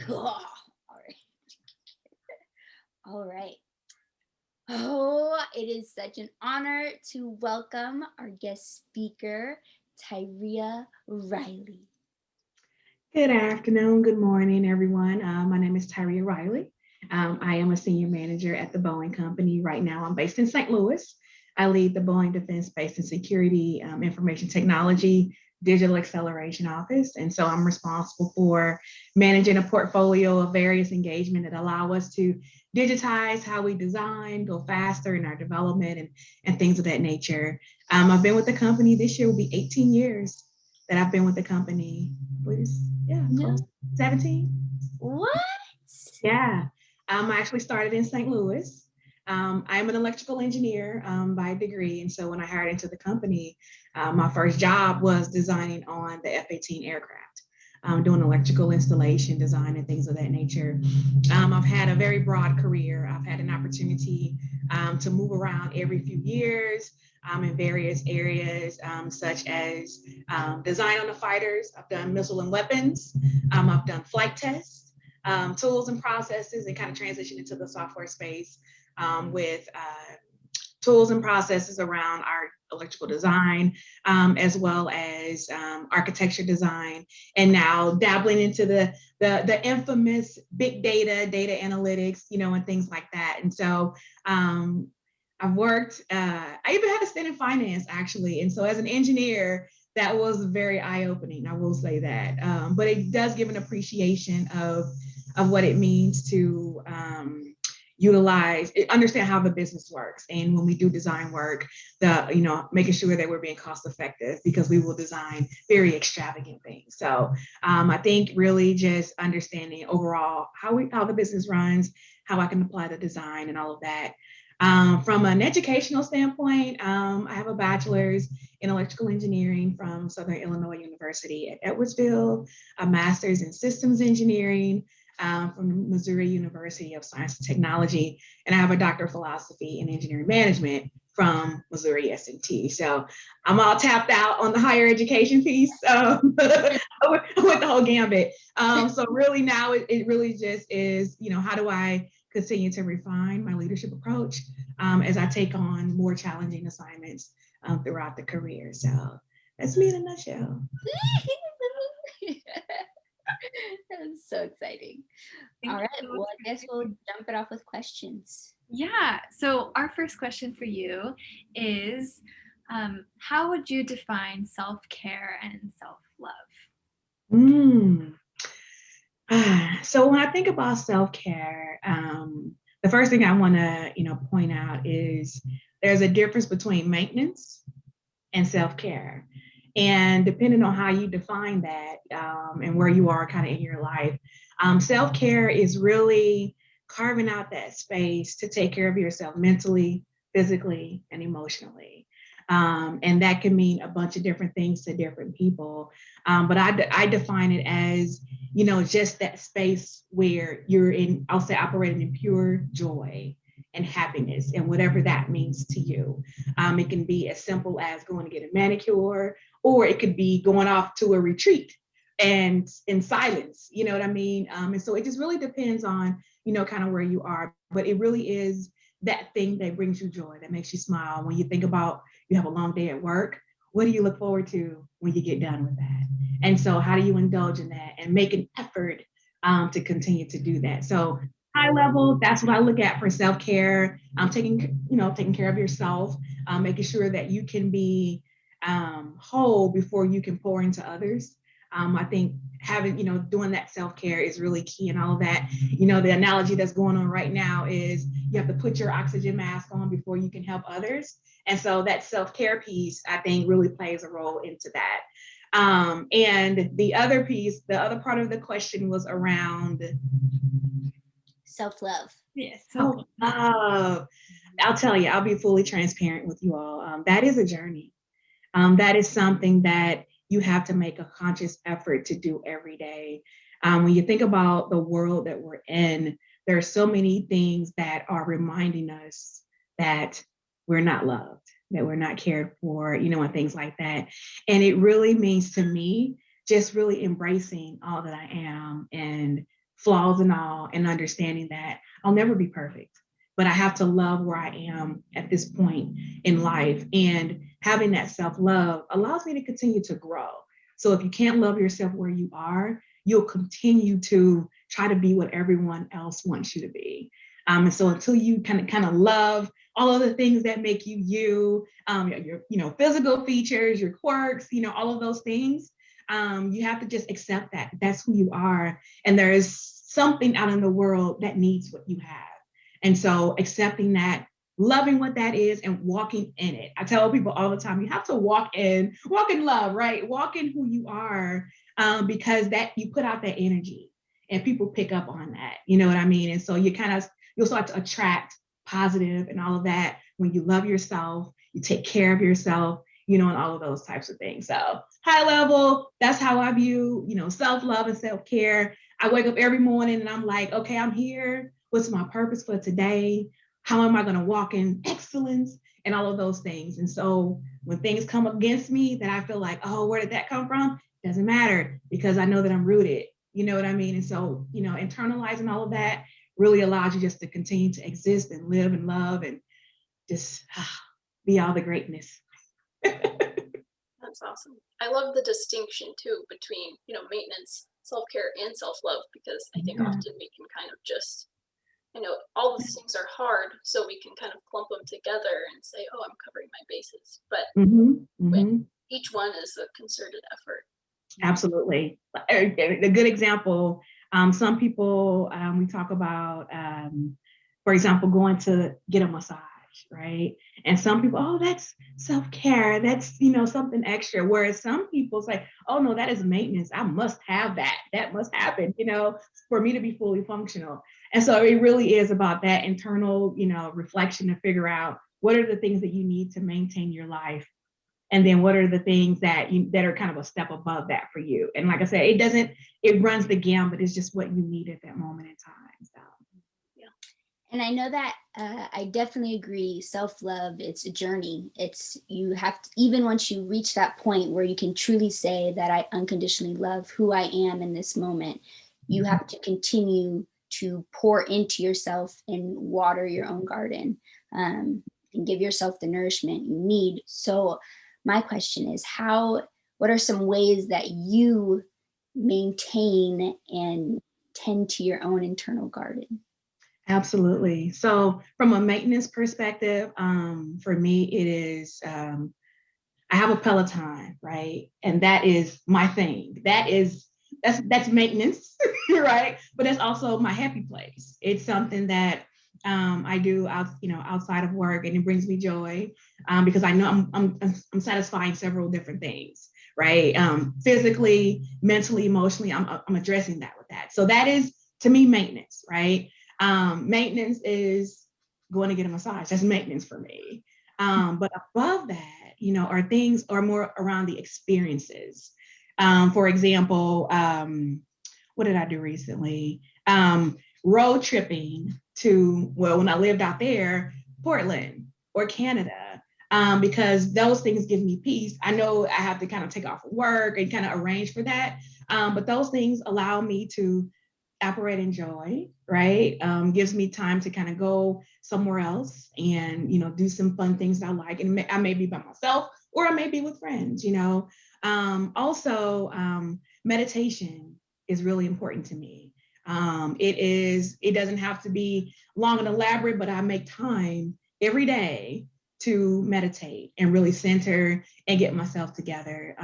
All right. All right. Oh, it is such an honor to welcome our guest speaker, Tyria Riley. Good afternoon, good morning, everyone. My name is Tyria Riley. I am a senior manager at the Boeing company. Right now, I'm based in St. Louis. I lead the Boeing Defense, Space, and Security Information Technology Digital Acceleration Office. And so I'm responsible for managing a portfolio of various engagement that allow us to digitize how we design, go faster in our development, and things of that nature. I've been with the company. This year will be 18 years that I've been with the company. Close 17. What? Yeah. I actually started in St. Louis. I am an electrical engineer by degree. And so when I hired into the company, my first job was designing on the F-18 aircraft, doing electrical installation, design, and things of that nature. I've had a very broad career. I've had an opportunity to move around every few years in various areas, such as design on the fighters. I've done missile and weapons. I've done flight tests, tools and processes, and kind of transitioned into the software space with tools and processes around our electrical design, as well as architecture design, and now dabbling into the infamous big data analytics, and things like that. And so I've worked, I even had a stint in finance, actually. And so as an engineer, that was very eye-opening, I will say that. But it does give an appreciation of what it means to understand how the business works. And when we do design work, making sure that we're being cost effective, because we will design very extravagant things. So I think really just understanding overall how the business runs, how I can apply the design and all of that. From an educational standpoint, I have a bachelor's in electrical engineering from Southern Illinois University at Edwardsville, a master's in systems engineering from Missouri University of Science and Technology, and I have a doctor of philosophy in engineering management from Missouri S&T. So I'm all tapped out on the higher education piece with the whole gambit. So really now it really just is, how do I continue to refine my leadership approach as I take on more challenging assignments throughout the career. So that's me in a nutshell. That was so exciting. All right. Well, I guess we'll jump it off with questions. Yeah. So our first question for you is, how would you define self-care and self-love? So when I think about self-care, the first thing I want to, point out is there's a difference between maintenance and self-care. And depending on how you define that and where you are kind of in your life, self-care is really carving out that space to take care of yourself mentally, physically, and emotionally. And that can mean a bunch of different things to different people. But I define it as, just that space where you're operating in pure joy and happiness, and whatever that means to you. It can be as simple as going to get a manicure, or it could be going off to a retreat and in silence, you know what I mean? And so it just really depends on, kind of where you are, but it really is that thing that brings you joy, that makes you smile. When you think about, you have a long day at work, what do you look forward to when you get done with that? And so how do you indulge in that and make an effort to continue to do that? So high level, that's what I look at for self-care. Taking care of yourself, making sure that you can be whole before you can pour into others. I think doing that self-care is really key and all of that. The analogy that's going on right now is you have to put your oxygen mask on before you can help others. And so that self-care piece, I think, really plays a role into that. And the other part of the question was around self-love. Yes. Self-love. I'll tell you, I'll be fully transparent with you all. That is a journey. That is something that you have to make a conscious effort to do every day. When you think about the world that we're in, there are so many things that are reminding us that we're not loved, that we're not cared for, and things like that. And it really means to me, just really embracing all that I am and flaws and all, and understanding that I'll never be perfect, but I have to love where I am at this point in life. And having that self-love allows me to continue to grow. So if you can't love yourself where you are, you'll continue to try to be what everyone else wants you to be. And so until you kind of love all of the things that make you you, your physical features, your quirks, all of those things, you have to just accept that that's who you are. And there is something out in the world that needs what you have. And so accepting that, loving what that is, and walking in it. I tell people all the time, you have to walk in love, right? Walk in who you are, because that you put out that energy and people pick up on that. You know what I mean? And so you'll start to attract positive and all of that when you love yourself, you take care of yourself, and all of those types of things. So high level, that's how I view, self-love and self-care. I wake up every morning and I'm like, okay, I'm here. What's my purpose for today? How am I going to walk in excellence and all of those things? And so when things come against me that I feel like, oh, where did that come from? Doesn't matter, because I know that I'm rooted. You know what I mean? And so, internalizing all of that really allows you just to continue to exist and live and love and just be all the greatness. That's awesome. I love the distinction too between, maintenance, self-care, and self-love, because I think often we can kind of just, all these things are hard, so we can kind of clump them together and say, oh, I'm covering my bases. But when each one is a concerted effort. Absolutely. A good example, some people, we talk about, for example, going to get a massage, right? And some people, oh, that's self-care. That's, something extra. Whereas some people say, oh, no, that is maintenance. I must have that. That must happen, for me to be fully functional. And so it really is about that internal, reflection to figure out what are the things that you need to maintain your life. And then what are the things that are kind of a step above that for you? And like I said, it runs the gamut. It's just what you need at that moment in time. So, yeah. And I know that I definitely agree. Self-love, it's a journey. You have to, even once you reach that point where you can truly say that I unconditionally love who I am in this moment, you have to continue to pour into yourself and water your own garden, and give yourself the nourishment you need. So my question is, what are some ways that you maintain and tend to your own internal garden? Absolutely. So from a maintenance perspective, for me, it is, I have a Peloton, right? And that is my thing. That's maintenance, right? But that's also my happy place. It's something that I do outside of work, and it brings me joy, because I know I'm satisfying several different things, right? Physically, mentally, emotionally, I'm addressing that with that. So that is, to me, maintenance, right? Maintenance is going to get a massage. That's maintenance for me. But above that, are more around the experiences. For example, what did I do recently? Road tripping when I lived out there, Portland or Canada, because those things give me peace. I know I have to kind of take off work and kind of arrange for that. But those things allow me to operate in joy, right? Gives me time to kind of go somewhere else and, do some fun things that I like. And I may be by myself or I may be with friends, Also, meditation is really important to me. It doesn't have to be long and elaborate, but I make time every day to meditate and really center and get myself together.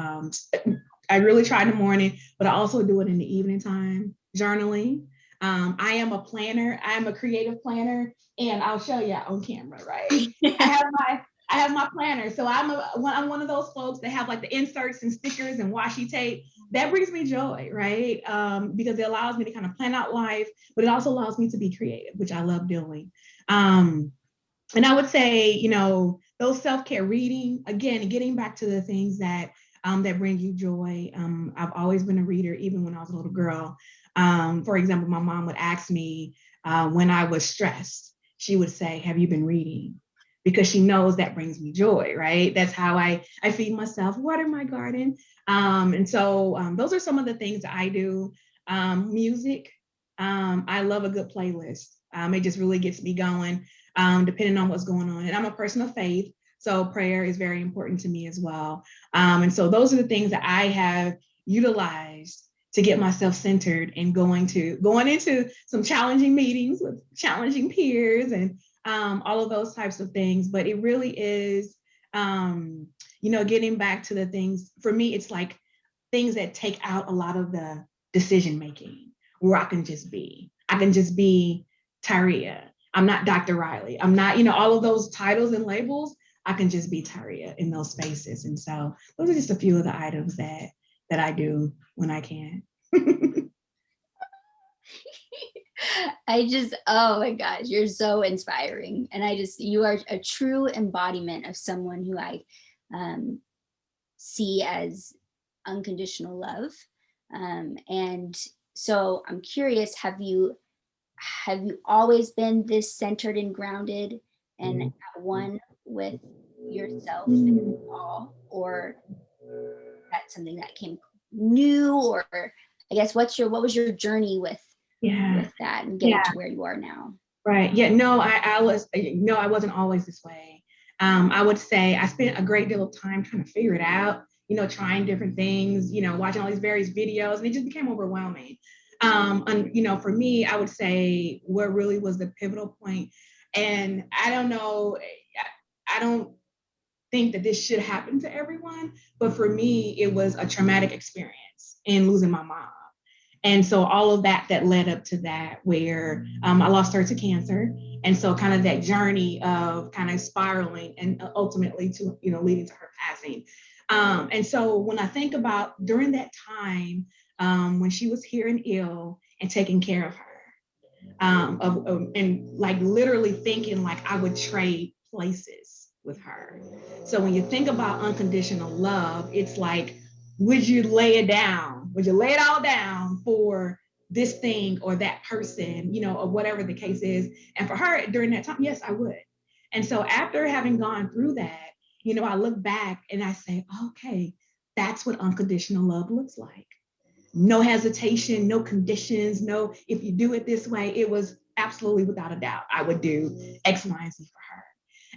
I really try in the morning, but I also do it in the evening time, journaling. I am a planner. I am a creative planner, and I'll show you on camera, right? I have my planner. So I'm one of those folks that have like the inserts and stickers and washi tape. That brings me joy, right? Because it allows me to kind of plan out life, but it also allows me to be creative, which I love doing. And I would say, those self-care reading, again, getting back to the things that bring you joy. I've always been a reader, even when I was a little girl. For example, my mom would ask me when I was stressed, she would say, have you been reading? Because she knows that brings me joy, right? That's how I feed myself, water my garden. And so those are some of the things that I do. Music. I love a good playlist. It just really gets me going, depending on what's going on. And I'm a person of faith, so prayer is very important to me as well. And so those are the things that I have utilized to get myself centered and going into some challenging meetings with challenging peers and all of those types of things. But it really is, getting back to the things. For me, it's like things that take out a lot of the decision making, where I can just be. I can just be Tyria. I'm not Dr. Riley. I'm not, all of those titles and labels. I can just be Tyria in those spaces. And so those are just a few of the items that I do when I can. Oh my gosh, you're so inspiring. And you are a true embodiment of someone who I see as unconditional love. And so I'm curious, have you always been this centered and grounded and at one with yourself and all, or that's something that came new? Or I guess what was your journey with that and getting to where you are now? Right. Yeah. No, I wasn't always this way. I would say I spent a great deal of time trying to figure it out, trying different things, watching all these various videos, and it just became overwhelming. And, for me, I would say what really was the pivotal point, and I don't know, I don't think that this should happen to everyone, but for me, it was a traumatic experience in losing my mom. And so all of that led up to that, where I lost her to cancer. And so kind of that journey of kind of spiraling and ultimately to, leading to her passing. And so when I think about during that time, when she was here and ill and taking care of her, and like literally thinking like I would trade places with her. So when you think about unconditional love, it's like, would you lay it down? Would you lay it all down for this thing or that person, or whatever the case is? And for her during that time, yes, I would. And so after having gone through that, I look back and I say, okay, that's what unconditional love looks like. No hesitation, no conditions, no, if you do it this way, it was absolutely without a doubt, I would do X, Y, and Z for her.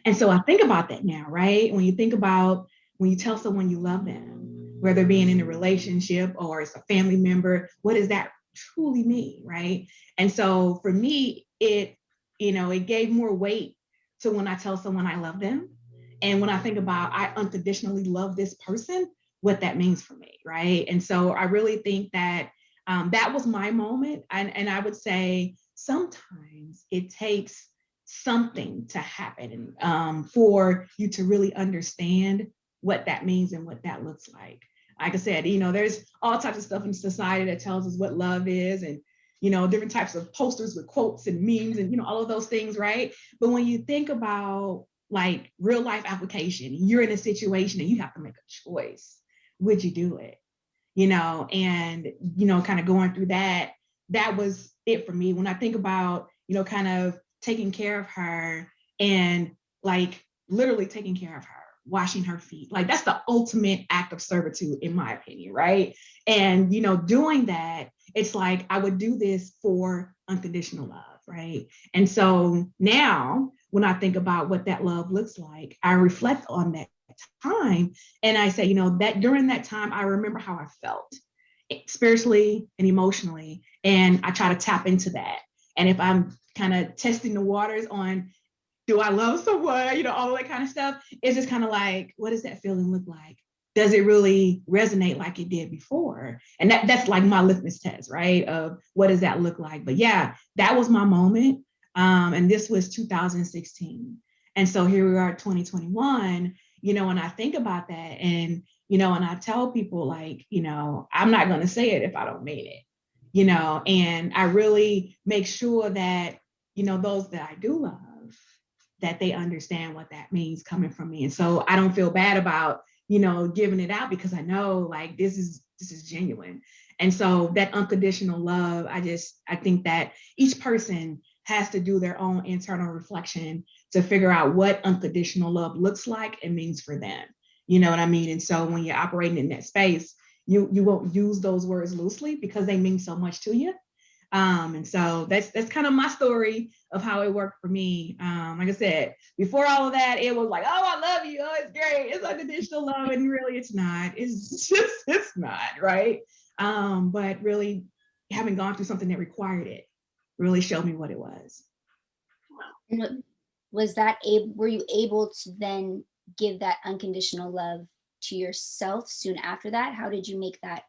And so I think about that now, right? When you tell someone you love them, whether being in a relationship or it's a family member, what does that truly mean, right? And so for me, it gave more weight to when I tell someone I love them. And when I think about I unconditionally love this person, what that means for me, right? And so I really think that that was my moment. And I would say sometimes it takes something to happen for you to really understand what that means and what that looks like. Like I said, there's all types of stuff in society that tells us what love is, and different types of posters with quotes and memes and all of those things, right? But when you think about like real life application, you're in a situation and you have to make a choice. Would you do it? And kind of going through that was it for me. When I think about kind of taking care of her and like literally taking care of her, washing her feet, like that's the ultimate act of servitude in my opinion, right? And doing that, it's like I would do this for unconditional love, right? And so now when I think about what that love looks like, I reflect on that time and I say, that during that time I remember how I felt spiritually and emotionally, and I try to tap into that. And if I'm kind of testing the waters on, do I love someone, all of that kind of stuff, it's just kind of like, what does that feeling look like? Does it really resonate like it did before? And that's like my litmus test, right? Of what does that look like? But yeah, that was my moment. And this was 2016. And so here we are at 2021, when I think about that and, and I tell people like, I'm not going to say it if I don't mean it, and I really make sure that, those that I do love, that they understand what that means coming from me. And so I don't feel bad about, giving it out because I know like this is genuine. And so that unconditional love, I think that each person has to do their own internal reflection to figure out what unconditional love looks like and means for them. You know what I mean? And so when you're operating in that space, you won't use those words loosely because they mean so much to you. And so that's kind of my story of how it worked for me. Like I said, before all of that, it was like, oh, I love you. Oh, it's great. It's unconditional love. And really, it's not. It's not, right? But really having gone through something that required it really showed me what it was. And were you able to then give that unconditional love to yourself soon after that? How did you make that?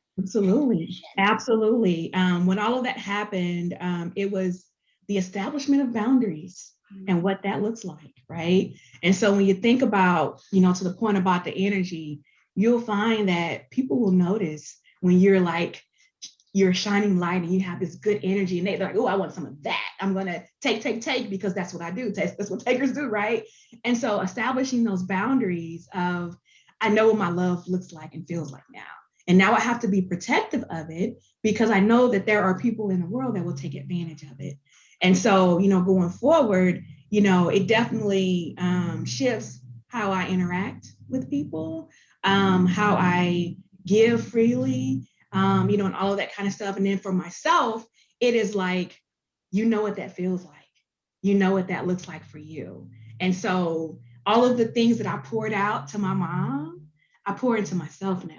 Absolutely. When all of that happened, it was the establishment of boundaries and what that looks like, right? And so when you think about, to the point about the energy, you'll find that people will notice when you're shining light and you have this good energy and they're like, oh, I want some of that. I'm going to take, because that's what I do. That's what takers do, right? And so establishing those boundaries of, I know what my love looks like and feels like now. And now I have to be protective of it because I know that there are people in the world that will take advantage of it. And so, going forward, it definitely shifts how I interact with people, how I give freely, and all of that kind of stuff. And then for myself, it is like, what that feels like, what that looks like for you. And so all of the things that I poured out to my mom, I pour into myself now.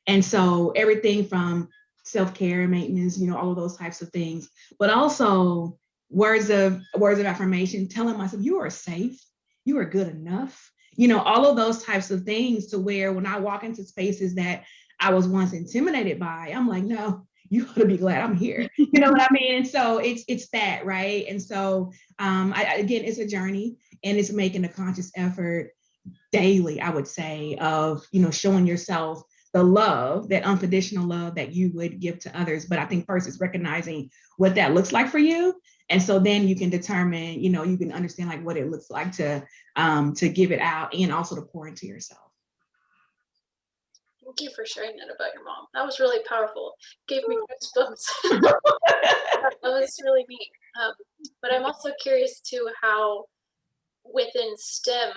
And so everything from self-care, maintenance, all of those types of things, but also words of affirmation, telling myself, you are safe, you are good enough, all of those types of things, to where when I walk into spaces that I was once intimidated by, I'm like, no, you ought to be glad I'm here. You know what I mean? And so it's that, right? And so again, it's a journey, and it's making a conscious effort daily, I would say, of, showing yourself the love, that unconditional love that you would give to others. But I think first it's recognizing what that looks like for you. And so then you can determine, you can understand like what it looks like to give it out, and also to pour into yourself. Thank you for sharing that about your mom. That was really powerful. Gave me goosebumps. That was really neat. But I'm also curious too how within STEM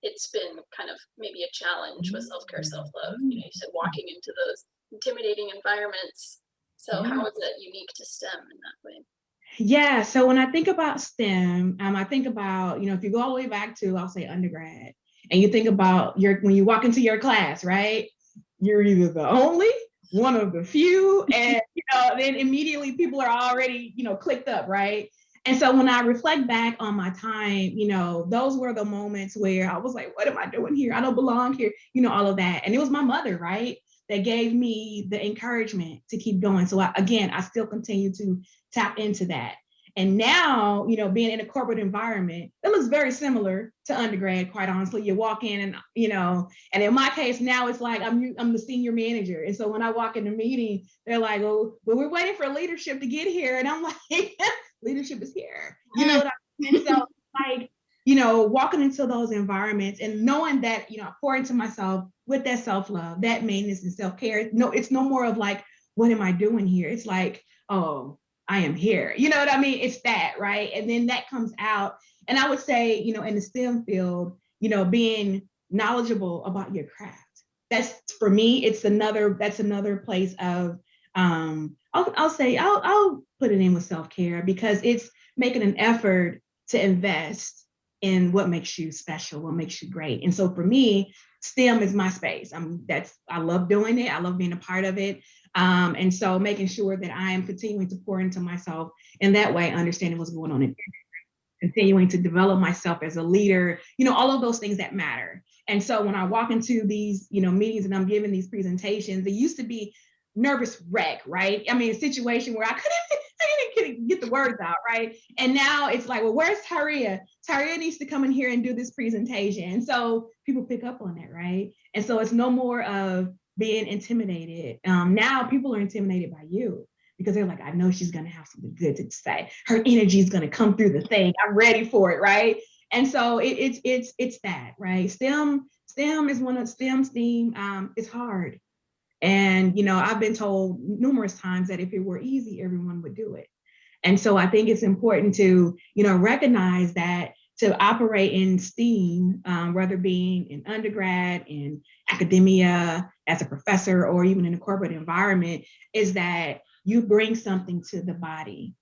it's been kind of maybe a challenge with self-care, self-love. You said walking into those intimidating environments. So how is it unique to STEM in that way? Yeah, so when I think about STEM, I think about, if you go all the way back to, I'll say undergrad, and you think about when you walk into your class, right? You're either the only, one of the few, and then immediately people are already, clicked up, right? And so when I reflect back on my time, those were the moments where I was like, what am I doing here? I don't belong here, all of that. And it was my mother, right, that gave me the encouragement to keep going. So I still continue to tap into that. And now, being in a corporate environment, it looks very similar to undergrad, quite honestly. You walk in and, and in my case, now it's like I'm the senior manager. And so when I walk in the meeting, they're like, oh, well, we're waiting for leadership to get here. And I'm like, leadership is here. You know what I mean? And so like, walking into those environments and knowing that, I pour into myself with that self-love, that maintenance and self-care. No, it's no more of like, what am I doing here? It's like, oh, I am here. You know what I mean? It's that, right? And then that comes out. And I would say, in the STEM field, being knowledgeable about your craft. That's, for me, that's another place of, I'll put it in with self-care, because it's making an effort to invest in what makes you special, what makes you great. And so for me, STEM is my space. I love doing it. I love being a part of it. And so making sure that I am continuing to pour into myself in that way, understanding what's going on, and continuing to develop myself as a leader, all of those things that matter. And so when I walk into these, meetings and I'm giving these presentations, it used to be nervous wreck, right? I mean, a situation where I couldn't get the words out, right? And now it's like, well, where's Tyria? Tyria needs to come in here and do this presentation. And so people pick up on that, right? And so it's no more of being intimidated. Now people are intimidated by you, because they're like, I know she's going to have something good to say. Her energy is going to come through the thing. I'm ready for it, right? And so it's that, right? STEM is one of STEM. It's hard. And, I've been told numerous times that if it were easy, everyone would do it. And so I think it's important to, recognize that to operate in STEAM, whether being in undergrad, in academia, as a professor, or even in a corporate environment, is that you bring something to the body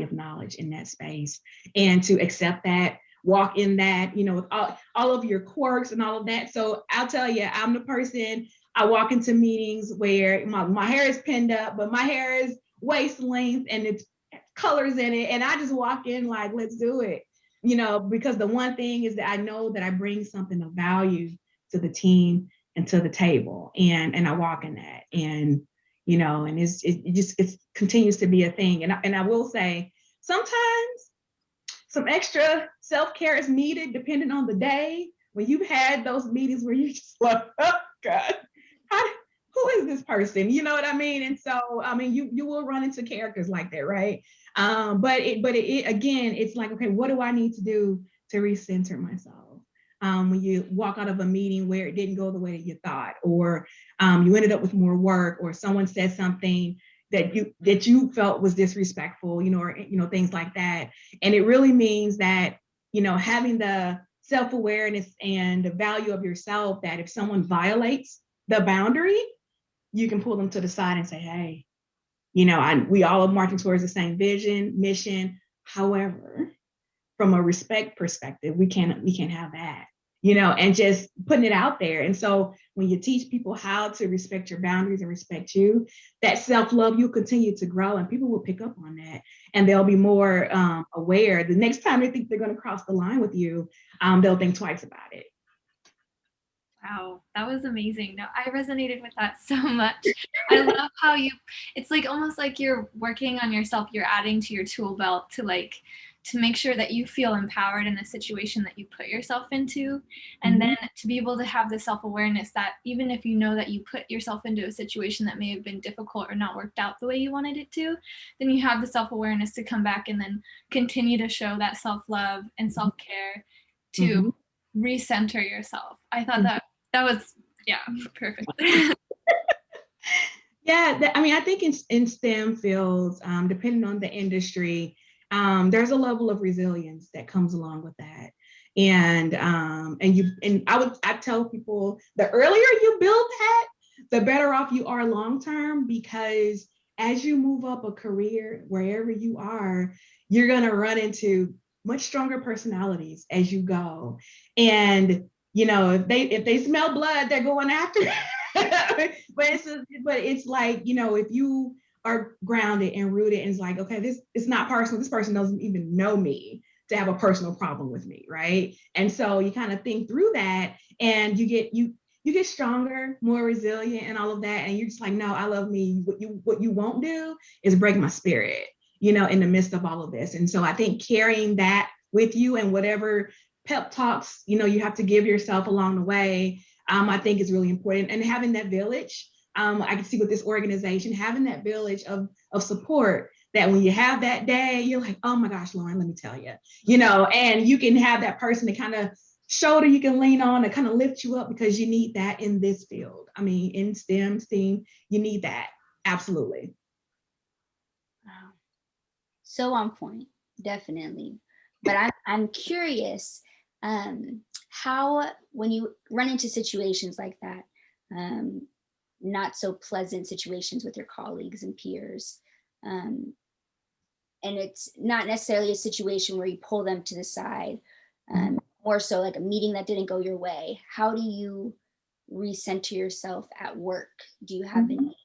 of knowledge in that space, and to accept that, walk in that, with all of your quirks and all of that. So I'll tell you, I'm the person, I walk into meetings where my hair is pinned up, but my hair is waist length and it's colors in it. And I just walk in like, let's do it, because the one thing is that I know that I bring something of value to the team and to the table. And I walk in that. And and it continues to be a thing. And I will say, sometimes some extra self-care is needed depending on the day. When you've had those meetings where you're just like, oh God, who is this person? You know what I mean? And so, you will run into characters like that, right? But again, it's like, okay, what do I need to do to recenter myself? When you walk out of a meeting where it didn't go the way that you thought, or you ended up with more work, or someone said something that you felt was disrespectful, or things like that. And it really means that, having the self-awareness and the value of yourself, that if someone violates the boundary, you can pull them to the side and say, hey, we all are marching towards the same vision, mission. However, from a respect perspective, we can't have that, and just putting it out there. And so when you teach people how to respect your boundaries and respect you, that self-love, you'll continue to grow, and people will pick up on that, and they'll be more aware. The next time they think they're going to cross the line with you, they'll think twice about it. Wow, that was amazing. No, I resonated with that so much. I love how it's like almost like you're working on yourself, you're adding to your tool belt to make sure that you feel empowered in the situation that you put yourself into. And then to be able to have the self-awareness that even if that you put yourself into a situation that may have been difficult or not worked out the way you wanted it to, then you have the self-awareness to come back and then continue to show that self-love and self-care to recenter yourself. I thought that was, perfect. Yeah, I think in STEM fields, depending on the industry, there's a level of resilience that comes along with that. And I tell people, the earlier you build that, the better off you are long term, because as you move up a career, wherever you are, you're going to run into much stronger personalities as you go. And if they smell blood, they're going after it. but it's like, if you are grounded and rooted, and it's like, okay, this is not personal. This person doesn't even know me to have a personal problem with me, right? And so you kind of think through that, and you get stronger, more resilient, and all of that. And you're just like, no, I love me. What you won't do is break my spirit, in the midst of all of this. And so I think carrying that with you, and whatever pep talks, you have to give yourself along the way, I think is really important. And having that village, I can see with this organization, having that village of support, that when you have that day, you're like, oh my gosh, Lauren, let me tell you, and you can have that person to kind of shoulder you can lean on to kind of lift you up, because you need that in this field. In STEM, you need that. Absolutely. Wow. So on point, definitely. But I'm curious, how, when you run into situations like that, not so pleasant situations with your colleagues and peers, and it's not necessarily a situation where you pull them to the side, more so like a meeting that didn't go your way. How do you recenter yourself at work? Do you have any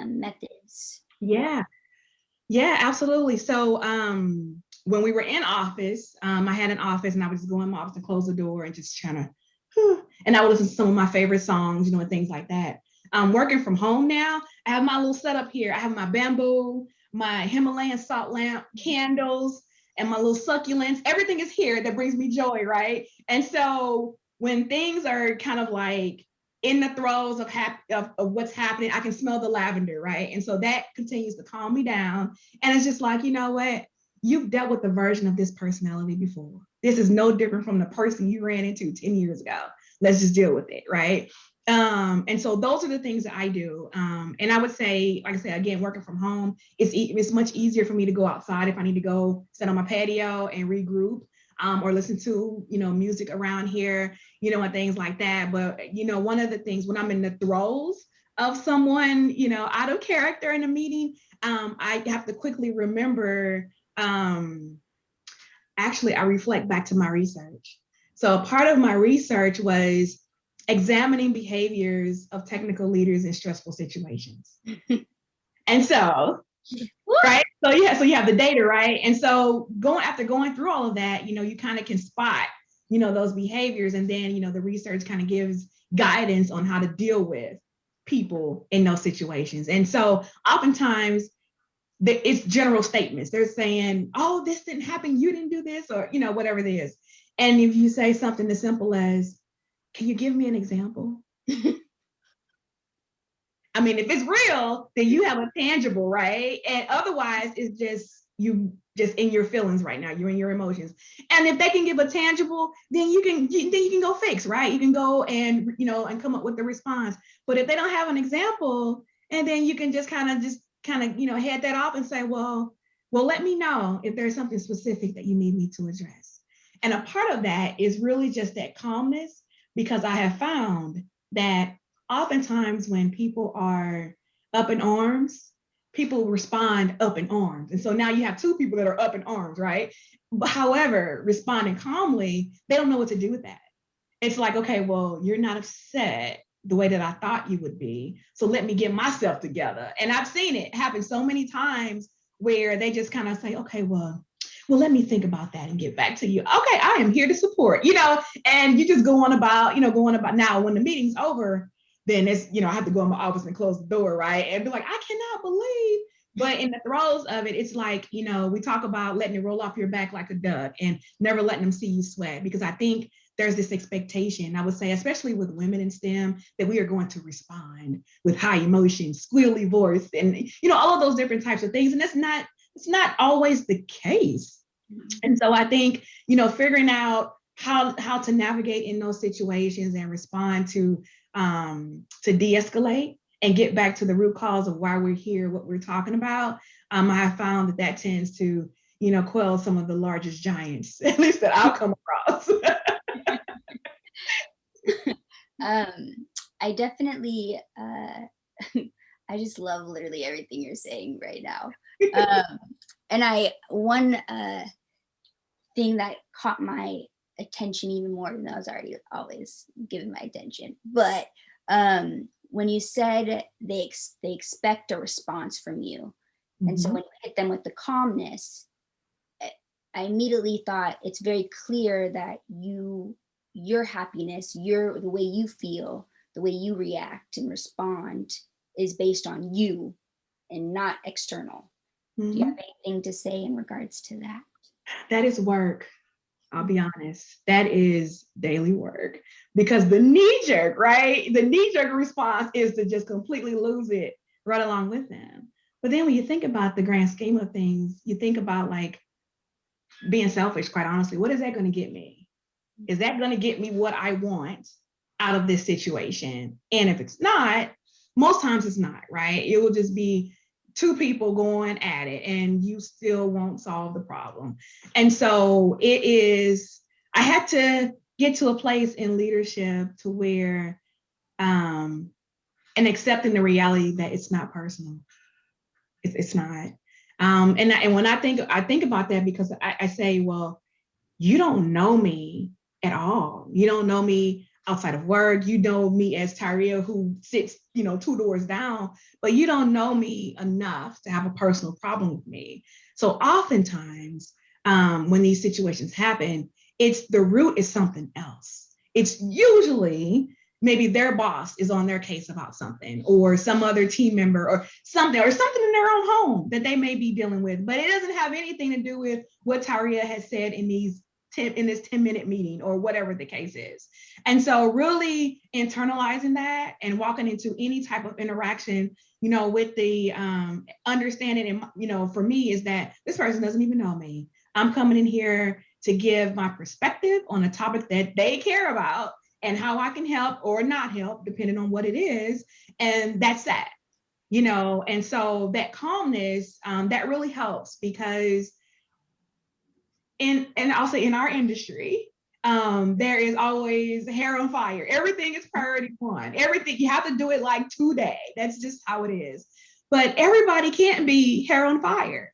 methods? Yeah, absolutely. So when we were in office, I had an office, and I would just go in my office and close the door and just trying to, and I would listen to some of my favorite songs, and things like that. Working from home now, I have my little setup here. I have my bamboo, my Himalayan salt lamp, candles, and my little succulents. Everything is here that brings me joy, right? And so when things are kind of like in the throes of what's happening, I can smell the lavender, right? And so that continues to calm me down. And it's just like, you know what? You've dealt with the version of this personality before. This is no different from the person you ran into 10 years ago. Let's just deal with it, right? And so those are the things that I do. And I would say, like I said, again, working from home, it's much easier for me to go outside if I need to go sit on my patio and regroup, or listen to, music around here, and things like that. But, one of the things when I'm in the throes of someone, out of character in a meeting, I have to quickly remember, actually, I reflect back to my research. So part of my research was examining behaviors of technical leaders in stressful situations. And so, right? So you have the data, right? And so after going through all of that, you kind of can spot, those behaviors. And then, the research kind of gives guidance on how to deal with people in those situations. And so oftentimes it's general statements. They're saying, oh, this didn't happen, you didn't do this, or, whatever it is. And if you say something as simple as, can you give me an example? I mean, if it's real, then you have a tangible, right? And otherwise, it's just you just in your feelings right now. You're in your emotions. And if they can give a tangible, then you can go fix, right? You can go and and come up with the response. But if they don't have an example, and then you can just kind of head that off and say, well, let me know if there's something specific that you need me to address. And a part of that is really just that calmness, because I have found that oftentimes when people are up in arms, people respond up in arms. And so now you have two people that are up in arms, right? But however, responding calmly, they don't know what to do with that. It's like, okay, well, you're not upset the way that I thought you would be. So let me get myself together. And I've seen it happen so many times where they just kind of say, okay, well, let me think about that and get back to you. Okay, I am here to support, and you just go on about now when the meeting's over, then it's, I have to go in my office and close the door, right? And be like, I cannot believe. But in the throes of it, it's like, we talk about letting it roll off your back like a duck and never letting them see you sweat. Because I think there's this expectation, I would say, especially with women in STEM, that we are going to respond with high emotion, squealy voice, and, all of those different types of things. And it's not always the case. And so I think, figuring out how to navigate in those situations and respond to de-escalate and get back to the root cause of why we're here, what we're talking about. I have found that tends to, quell some of the largest giants, at least that I'll come across. I definitely, I just love literally everything you're saying right now. And one thing that caught my attention even more, even though I was already always giving my attention, but when you said they expect a response from you, and so when you hit them with the calmness, I immediately thought it's very clear that your happiness, the way you feel, the way you react and respond is based on you and not external. Do you have anything to say in regards to that? That is work. I'll be honest. That is daily work, because the knee-jerk, right? The knee-jerk response is to just completely lose it right along with them. But then when you think about the grand scheme of things, you think about like being selfish, quite honestly, what is that going to get me? Is that going to get me what I want out of this situation? And if it's not, most times it's not, right? It will just be two people going at it and you still won't solve the problem. And so I had to get to a place in leadership to where, and accepting the reality that it's not personal. It's not. And when I think about that, because I say, well, you don't know me at all. You don't know me outside of work. You know me as Tyria, who sits, 2 doors down, but you don't know me enough to have a personal problem with me. So oftentimes, when these situations happen, the root is something else. It's usually maybe their boss is on their case about something, or some other team member, or something in their own home that they may be dealing with, but it doesn't have anything to do with what Tyria has said in this 10-minute meeting, or whatever the case is. And so really internalizing that and walking into any type of interaction, with the understanding, and, for me, is that this person doesn't even know me. I'm coming in here to give my perspective on a topic that they care about and how I can help or not help, depending on what it is. And that's that, and so that calmness, that really helps, because and I'll say in our industry, There is always hair on fire. Everything is priority one. Everything, you have to do it like today. That's just how it is. But everybody can't be hair on fire.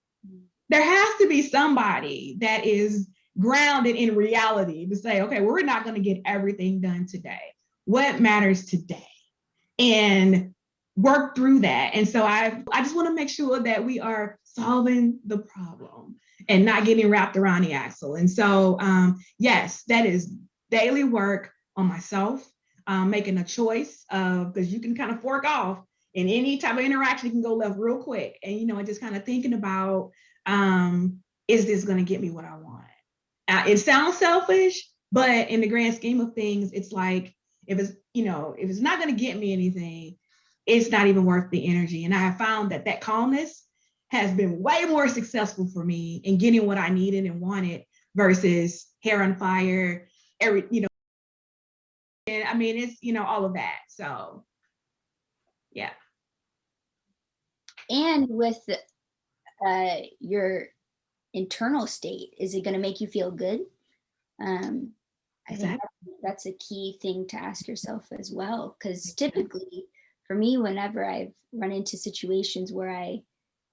There has to be somebody that is grounded in reality to say, okay, we're not going to get everything done today. What matters today? And work through that. And so I just want to make sure that we are solving the problem and not getting wrapped around the axle. And so, yes, that is daily work on myself, making a choice of, because you can kind of fork off in any type of interaction, you can go left real quick. And, you know, just kind of thinking about, is this going to get me what I want? It sounds selfish, but in the grand scheme of things, it's like, if it's, you know, if it's not going to get me anything, it's not even worth the energy. And I have found that that calmness has been way more successful for me in getting what I needed and wanted versus hair on fire, you know, and I mean, it's, you know, all of that. So, yeah. And with your internal state, is it going to make you feel good? I think that's a key thing to ask yourself as well, because typically for me, whenever I've run into situations where I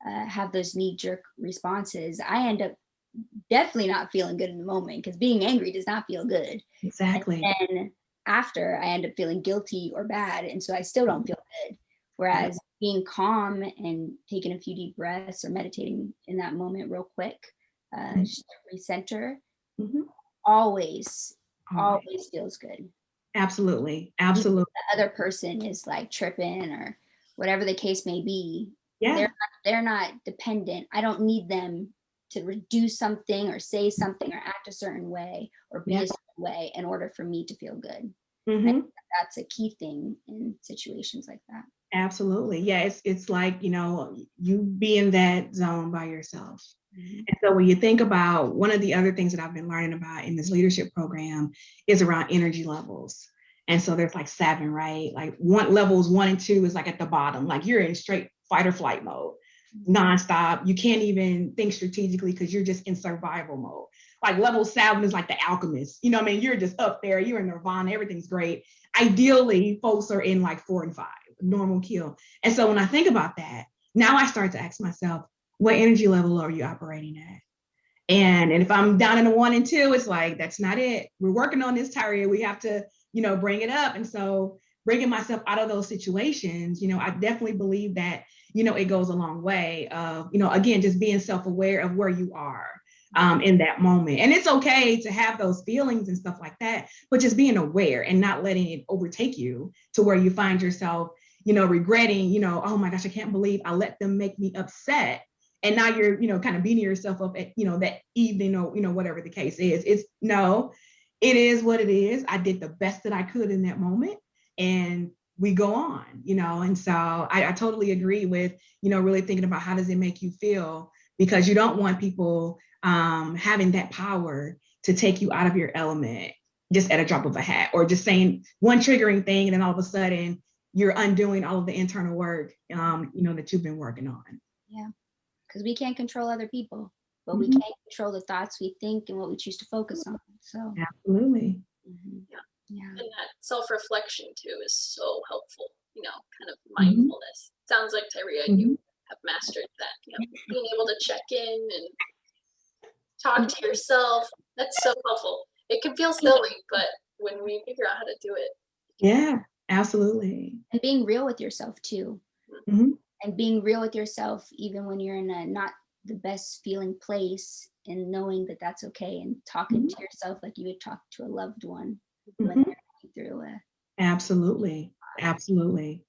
have those knee-jerk responses, I end up definitely not feeling good in the moment, because being angry does not feel good. Exactly. And after, I end up feeling guilty or bad, and so I still don't feel good. Whereas being calm and taking a few deep breaths or meditating in that moment real quick, just to recenter, always feels good. Absolutely. Absolutely. The other person is like tripping or whatever the case may be. Yeah. They're not dependent. I don't need them to do something or say something or act a certain way or be a certain way in order for me to feel good. I think that's a key thing in situations like that. Absolutely. Yeah, it's like, you know, you be in that zone by yourself. And so when you think about, one of the other things that I've been learning about in this leadership program is around energy levels. And so there's like 7, right? Like levels 1 and 2 is like at the bottom, like you're in straight fight or flight mode, nonstop. You can't even think strategically because you're just in survival mode. Like level 7 is like the alchemist. You know what I mean? You're just up there, you're in nirvana, everything's great. Ideally, folks are in like 4 and 5, normal kill. And so when I think about that, now I start to ask myself, what energy level are you operating at? And if I'm down in a 1 and 2, it's like, that's not it. We're working on this, Tyria. We have to, you know, bring it up. And so bringing myself out of those situations, you know, I definitely believe that, you know, it goes a long way of, you know, again, just being self-aware of where you are in that moment. And it's okay to have those feelings and stuff like that, but just being aware and not letting it overtake you to where you find yourself, you know, regretting, you know, oh my gosh, I can't believe I let them make me upset. And now you're, you know, kind of beating yourself up at, you know, that evening or, you know, whatever the case is. It's no, it is what it is. I did the best that I could in that moment and we go on, you know. And so I totally agree with, you know, really thinking about how does it make you feel, because you don't want people having that power to take you out of your element just at a drop of a hat, or just saying one triggering thing and then all of a sudden you're undoing all of the internal work, you know, that you've been working on. Yeah. Because we can't control other people, but we can control the thoughts we think and what we choose to focus on. So absolutely. Yeah. And that self-reflection too is so helpful, you know, kind of mindfulness. Sounds like, Tyria, you have mastered that, you know, being able to check in and talk to yourself. That's so helpful. It can feel silly, but when we figure out how to do it. Yeah, absolutely. And being real with yourself too. And being real with yourself, even when you're in a not the best feeling place, and knowing that that's okay, and talking to yourself like you would talk to a loved one when they're going through a. Absolutely. Absolutely.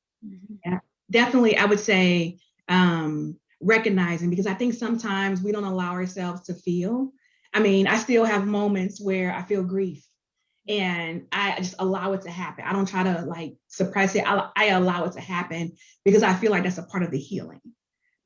Yeah, definitely. I would say recognizing, because I think sometimes we don't allow ourselves to feel. I mean, I still have moments where I feel grief and I just allow it to happen. I don't try to like suppress it. I allow it to happen because I feel like that's a part of the healing.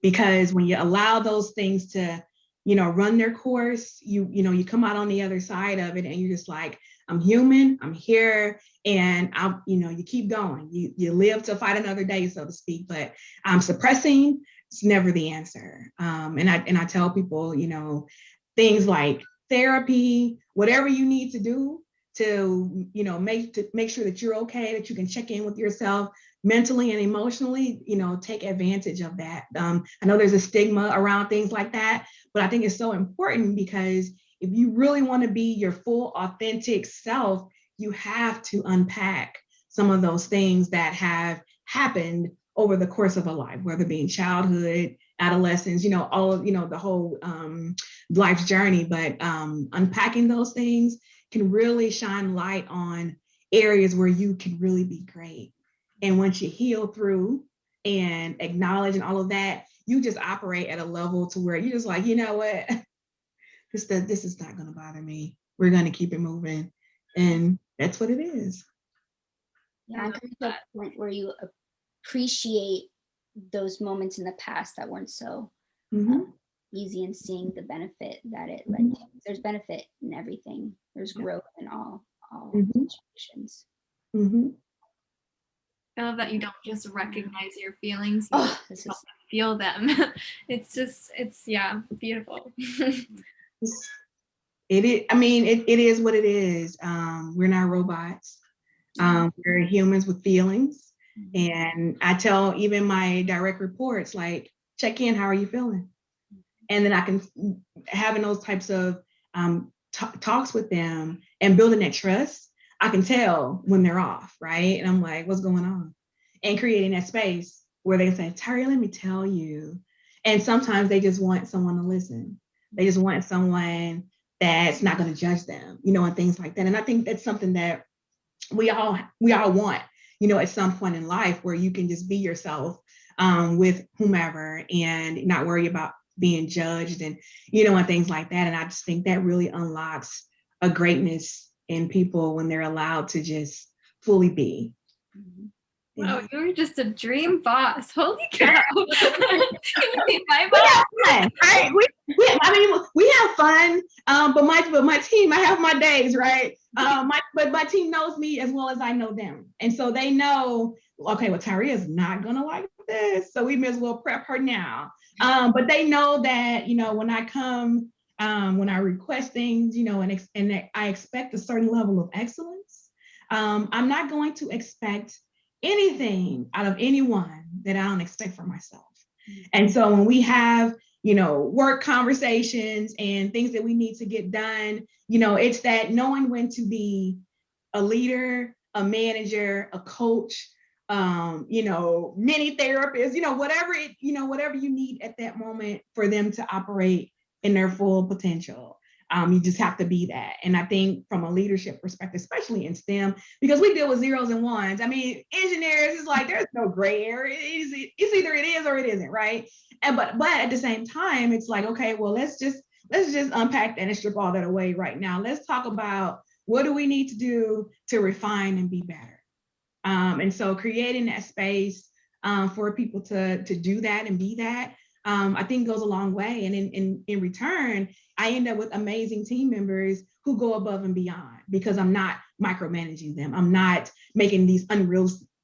Because when you allow those things to, you know, run their course, you know, you come out on the other side of it and you're just like, I'm human, I'm here, and I'll, you know, you keep going. You live to fight another day, so to speak. But suppressing, it's never the answer. And I tell people, you know, things like therapy, whatever you need to do, to, you know, make sure that you're okay, that you can check in with yourself mentally and emotionally, you know, take advantage of that. I know there's a stigma around things like that, but I think it's so important because if you really want to be your full authentic self, you have to unpack some of those things that have happened over the course of a life, whether it be in childhood, adolescence, you know, all of, you know, the whole life's journey. But unpacking those things can really shine light on areas where you can really be great. And once you heal through and acknowledge and all of that, you just operate at a level to where you're just like, you know what, this is not going to bother me. We're going to keep it moving. And that's what it is. Yeah, I agree to the point where you appreciate those moments in the past that weren't so easy, and seeing the benefit that it led to. There's benefit in everything. There's growth in all situations. I love that you don't just recognize your feelings, you feel them. It's beautiful. It is, I mean, it is what it is. We're not robots. We're humans with feelings. And I tell even my direct reports, like, check in, how are you feeling? And then I can, having those types of talks with them and building that trust, I can tell when they're off, right? And I'm like, what's going on? And creating that space where they say, Tyria, let me tell you. And sometimes they just want someone to listen. They just want someone that's not going to judge them, you know, and things like that. And I think that's something that we all want, you know, at some point in life, where you can just be yourself with whomever and not worry about being judged and, you know, and things like that. And I just think that really unlocks a greatness in people when they're allowed to just fully be. Wow, you're just a dream boss. Holy cow. My boss. Fun, right? We have fun, but my team, I have my days, right? But my team knows me as well as I know them. And so they know, okay, well, Tyria is not gonna like this, so we may as well prep her now. But they know that, you know, when I come, when I request things, you know, and I expect a certain level of excellence, I'm not going to expect anything out of anyone that I don't expect for myself. And so when we have, you know, work conversations and things that we need to get done, you know, it's that knowing when to be a leader, a manager, a coach, you know, mini therapist, you know, whatever you need at that moment for them to operate in their full potential. You just have to be that. And I think from a leadership perspective, especially in STEM, because we deal with zeros and ones. I mean, engineers is like, there's no gray area. It's either it is or it isn't, right? And but at the same time, it's like, okay, well, let's just unpack that and strip all that away right now. Let's talk about what do we need to do to refine and be better. And so creating that space for people to do that and be that, I think goes a long way. And in return, I end up with amazing team members who go above and beyond because I'm not micromanaging them. I'm not making these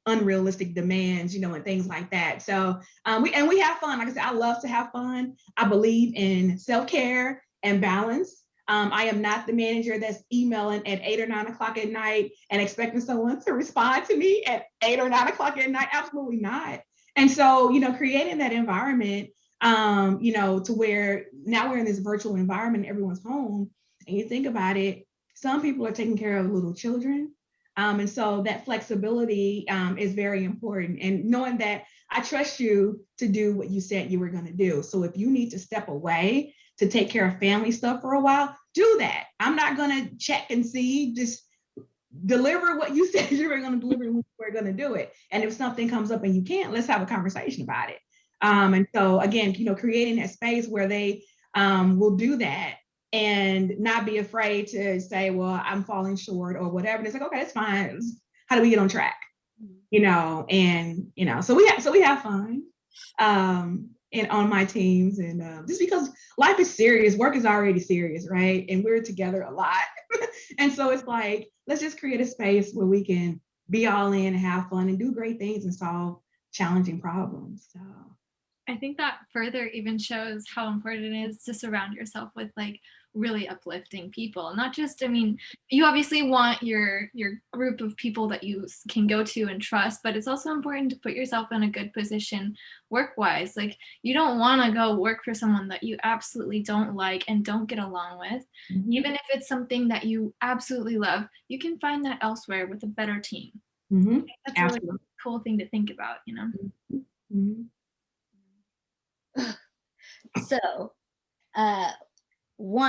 unrealistic demands, you know, and things like that. So we have fun. Like I said, I love to have fun. I believe in self-care and balance. I am not the manager that's emailing at 8 or 9 o'clock at night and expecting someone to respond to me at 8 or 9 o'clock at night. Absolutely not. And so, you know, creating that environment, you know, to where now we're in this virtual environment, everyone's home, and you think about it, some people are taking care of little children. And so that flexibility is very important. And knowing that I trust you to do what you said you were going to do. So if you need to step away to take care of family stuff for a while, do that. I'm not going to check and see, just deliver what you said you were going to deliver when you were going to do it. And if something comes up and you can't, let's have a conversation about it. And so again, you know, creating that space where they will do that and not be afraid to say, well, I'm falling short or whatever. And it's like, okay, it's fine. How do we get on track? You know, and, you know, so we have fun and on my teams, and just because life is serious, work is already serious, right? And we're together a lot. And so it's like, let's just create a space where we can be all in and have fun and do great things and solve challenging problems. So I think that further even shows how important it is to surround yourself with like really uplifting people. Not just, I mean, you obviously want your group of people that you can go to and trust, but it's also important to put yourself in a good position work-wise. Like you don't want to go work for someone that you absolutely don't like and don't get along with. Mhm. Even if it's something that you absolutely love, you can find that elsewhere with a better team. Mhm. That's a really cool thing to think about, you know? Mhm. So, I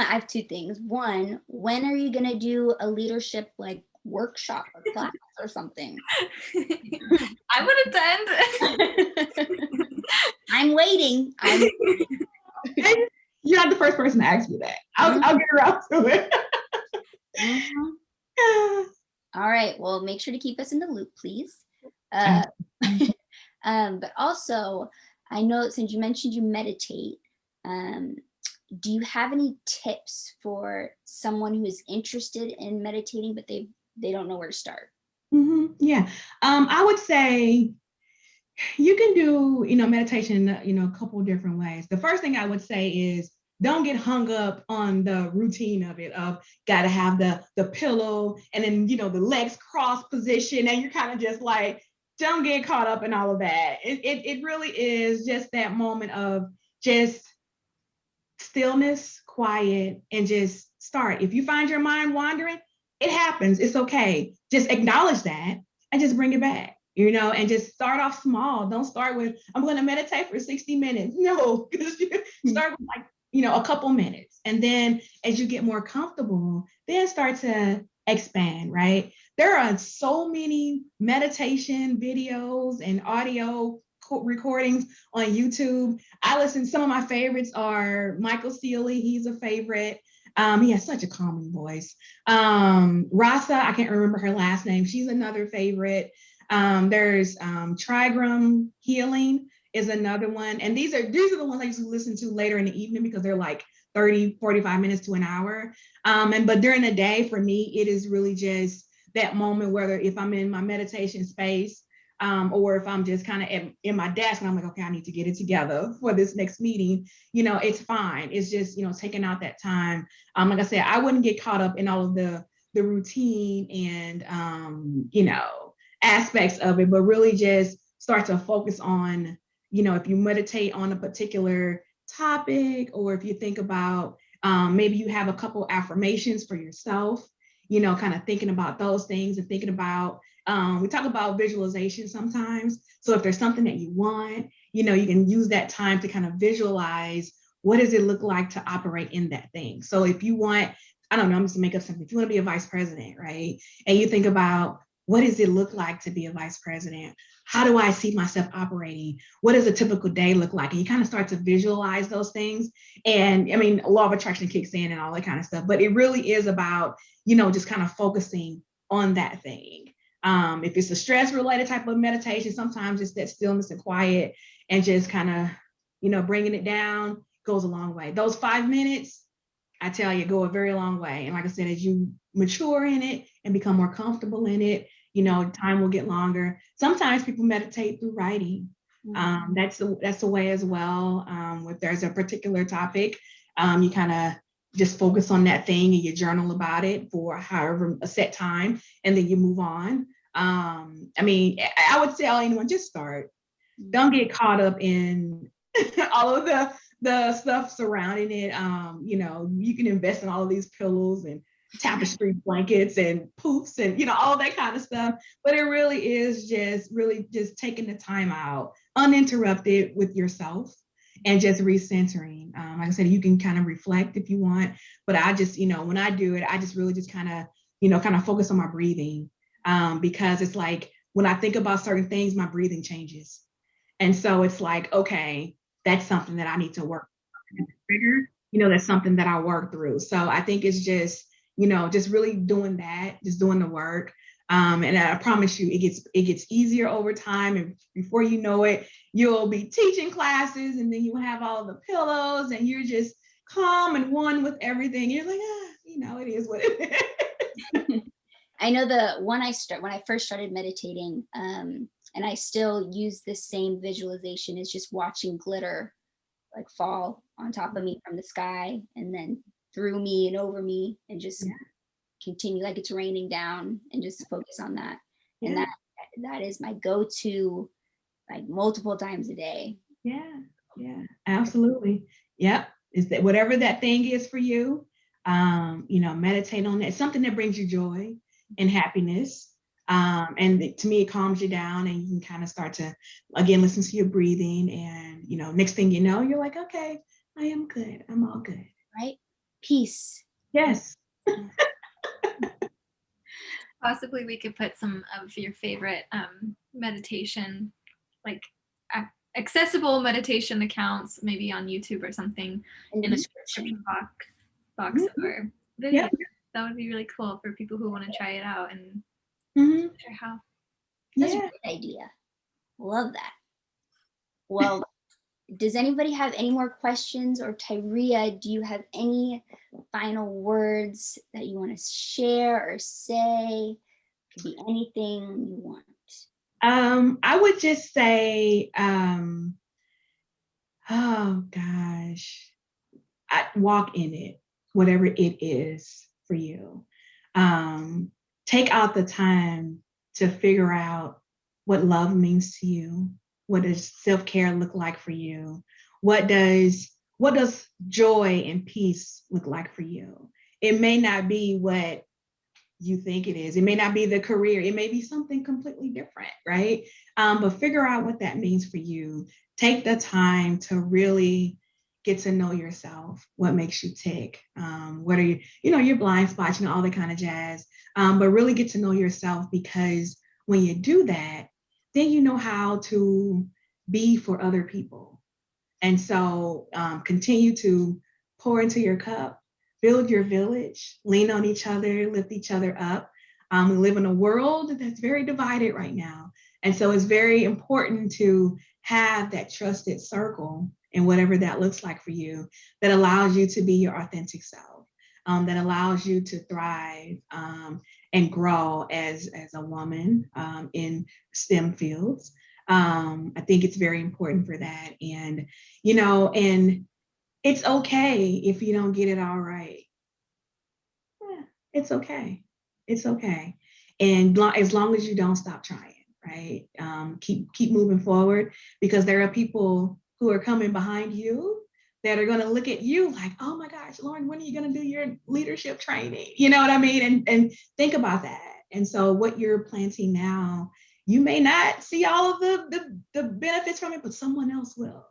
have two things. One, when are you going to do a leadership like workshop or class or something? I would attend. I'm waiting. You're not the first person to ask me that. I'll get around to it. All right. Well, make sure to keep us in the loop, please. But also, I know since you mentioned you meditate, do you have any tips for someone who is interested in meditating, but they don't know where to start? Yeah. I would say you can do, meditation, a couple different ways. The first thing I would say is don't get hung up on the routine of it, of got to have the pillow and then, the legs cross position. And you're kind of just like, don't get caught up in all of that. It really is just that moment of just stillness, quiet, and just start. If you find your mind wandering, it happens. It's okay. Just acknowledge that and just bring it back, and just start off small. Don't start with, I'm going to meditate for 60 minutes. No, because you start with like, a couple minutes. And then as you get more comfortable, then start to expand, right? There are so many meditation videos and audio recordings on YouTube. I listen, some of my favorites are Michael Sealy. He's a favorite. He has such a calming voice. Rasa, I can't remember her last name. She's another favorite. There's Trigram Healing is another one. And these are the ones I used to listen to later in the evening because they're like 30, 45 minutes to an hour. But during the day, for me, it is really just that moment, whether if I'm in my meditation space, or if I'm just kind of in my desk and I'm like, okay, I need to get it together for this next meeting, it's fine. It's just, taking out that time. Like I said, I wouldn't get caught up in all of the routine and, aspects of it, but really just start to focus on, if you meditate on a particular topic, or if you think about maybe you have a couple affirmations for yourself, kind of thinking about those things and thinking about, we talk about visualization sometimes. So if there's something that you want, you can use that time to kind of visualize what does it look like to operate in that thing. So if you want, I don't know, I'm just gonna make up something. If you want to be a vice president, right? And you think about what does it look like to be a vice president? How do I see myself operating? What does a typical day look like? And you kind of start to visualize those things. And I mean, law of attraction kicks in and all that kind of stuff, but it really is about, just kind of focusing on that thing. If it's a stress related type of meditation, sometimes it's that stillness and quiet and just kind of, bringing it down goes a long way. Those 5 minutes, I tell you, go a very long way. And like I said, as you mature in it and become more comfortable in it, time will get longer. Sometimes people meditate through writing. That's the way as well. If there's a particular topic, you kind of just focus on that thing and you journal about it for however a set time, and then you move on. I mean, I would tell anyone, just start. Don't get caught up in all of the stuff surrounding it. You can invest in all of these pillows and tapestry blankets and poofs and all that kind of stuff, but it really is just taking the time out uninterrupted with yourself and just recentering. Like I said, you can kind of reflect if you want, but I just, when I do it, I just really just kind of focus on my breathing, because it's like when I think about certain things, my breathing changes. And so it's like, okay, that's something that I need to work on. Trigger, that's something that I work through. So I think it's just, just really doing that, just doing the work. And I promise you, it gets easier over time. And before you know it, you'll be teaching classes, and then you have all the pillows, and you're just calm and one with everything. You're like, it is what it is. I know when I first started meditating, And I still use the same visualization as just watching glitter like fall on top of me from the sky and then through me and over me, and just continue like it's raining down, and just focus on that. And that is my go-to, like multiple times a day. Yeah, absolutely. Yep. Is that whatever that thing is for you, meditate on it. Something that brings you joy and happiness. And to me, it calms you down, and you can kind of start to, again, listen to your breathing. And, next thing you know, you're like, okay, I am good. I'm all good. Right? Peace. Yes. Possibly we could put some of your favorite meditation, like accessible meditation accounts, maybe on YouTube or something, in the description box or video. That would be really cool for people who want to try it out and share how. That's a great idea. Love that. Well, does anybody have any more questions? Or Tyria, do you have any final words that you want to share or say? It could be anything you want. I would just say, oh gosh, walk in it, whatever it is for you. Take out the time to figure out what love means to you. What does self-care look like for you? What does joy and peace look like for you? It may not be what you think it is. It may not be the career. It may be something completely different, right? But figure out what that means for you. Take the time to really get to know yourself. What makes you tick? What are your blind spots, all that kind of jazz. But really get to know yourself, because when you do that, then you know how to be for other people. And so continue to pour into your cup, build your village, lean on each other, lift each other up. We live in a world that's very divided right now. And so it's very important to have that trusted circle, and whatever that looks like for you, that allows you to be your authentic self, that allows you to thrive and grow as a woman in STEM fields. I think it's very important for that. And, and it's okay if you don't get it all right. Yeah, it's okay. It's okay. And as long as you don't stop trying, right? Keep moving forward, because there are people who are coming behind you that are going to look at you like, oh my gosh, Lauren, when are you going to do your leadership training? You know what I mean? And think about that. And so what you're planting now, you may not see all of the benefits from it, but someone else will.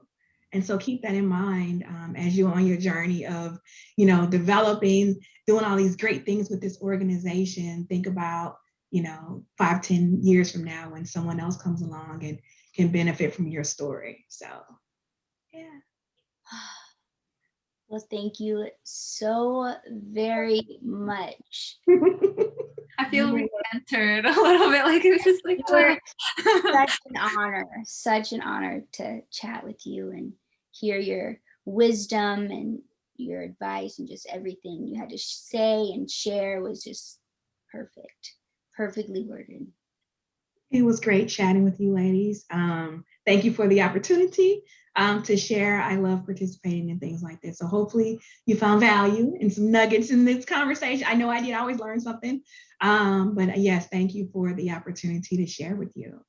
And so keep that in mind as you're on your journey of, developing, doing all these great things with this organization. Think about, 5-10 years from now, when someone else comes along and can benefit from your story. So, yeah. Well, thank you so very much. I feel re-entered a little bit, like it was just like such an honor to chat with you and hear your wisdom and your advice, and just everything you had to say and share was just perfectly worded. It was great chatting with you, ladies. Thank you for the opportunity to share. I love participating in things like this. So hopefully you found value and some nuggets in this conversation. I know I did. I always learn something. But yes, thank you for the opportunity to share with you.